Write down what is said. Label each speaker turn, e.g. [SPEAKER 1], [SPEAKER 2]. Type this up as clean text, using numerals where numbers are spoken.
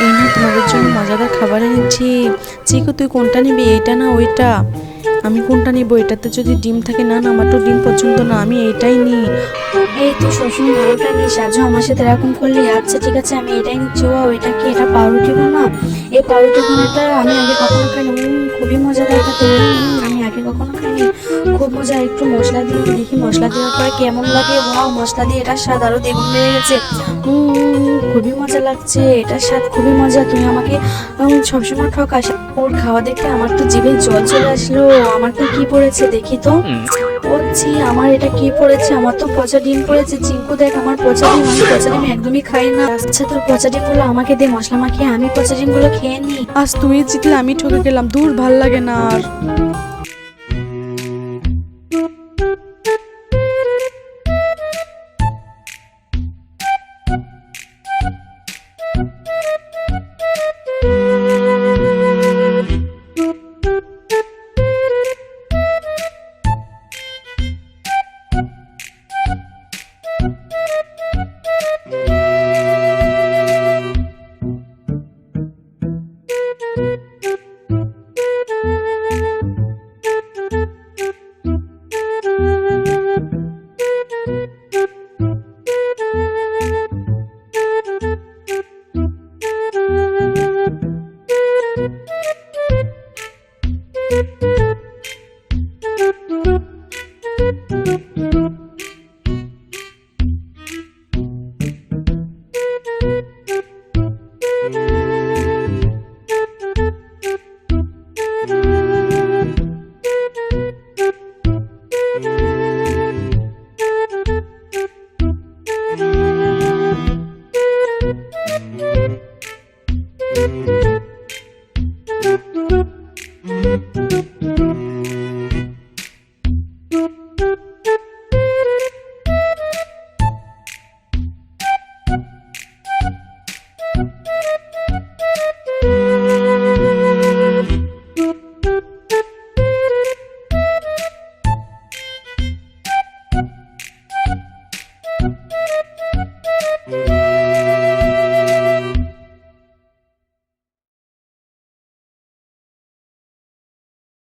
[SPEAKER 1] এই না তোমাদের জন্য মজাদার খাবার এনেছি। চিকু তুই কোনটা নিবি, এইটা না ওইটা? আমি কোনটা নিব? এটাতে যদি ডিম থাকে। না না, আমার তো ডিম পছন্দ না, আমি এইটাই নিই।
[SPEAKER 2] এই তুই সবসময় ভালোটা নিস, আজও আমার সাথে এরকম করলি। আচ্ছা ঠিক আছে, আমি এটাই নিচ্ছি। ও এটা কি? এটা পাউরুটি না? এই পাউরুটি বোনাটা আমি আগে কখনো খাইনি। খুবই মজাদার খেতে। আমি আগে কখনো খাইনি, খুব মজা। একটু মশলা দিয়ে দেখি, মশলা দেওয়ার পরে কেমন লাগে। ওয়াও, মশলা দিয়ে এটার স্বাদ আরো দ্বিগুণ বেড়ে গেছে। খুবই মজা লাগছে, এটার স্বাদ খুবই মজা। তুমি আমাকে সবসময় ঠকাস। ওর খাওয়া দেখে আমার তো জিভে জল চলে আসলো। আমার তো কি পড়েছে দেখি তো। বলছি আমার এটা কি পড়েছে? আমার তো পচা ডিম পড়েছে। চিঙ্কু দেখ আমার পচা ডিম। আমি পচা ডিম একদমই খাই না। আচ্ছা তোর পচা ডিমগুলো আমাকে দে, মশলা মাখিয়ে আমি পচা ডিমগুলো খেয়ে নি।
[SPEAKER 1] আজ তুমি জিতলে, আমি ঠকে গেলাম। দূর, ভাল লাগে না আর।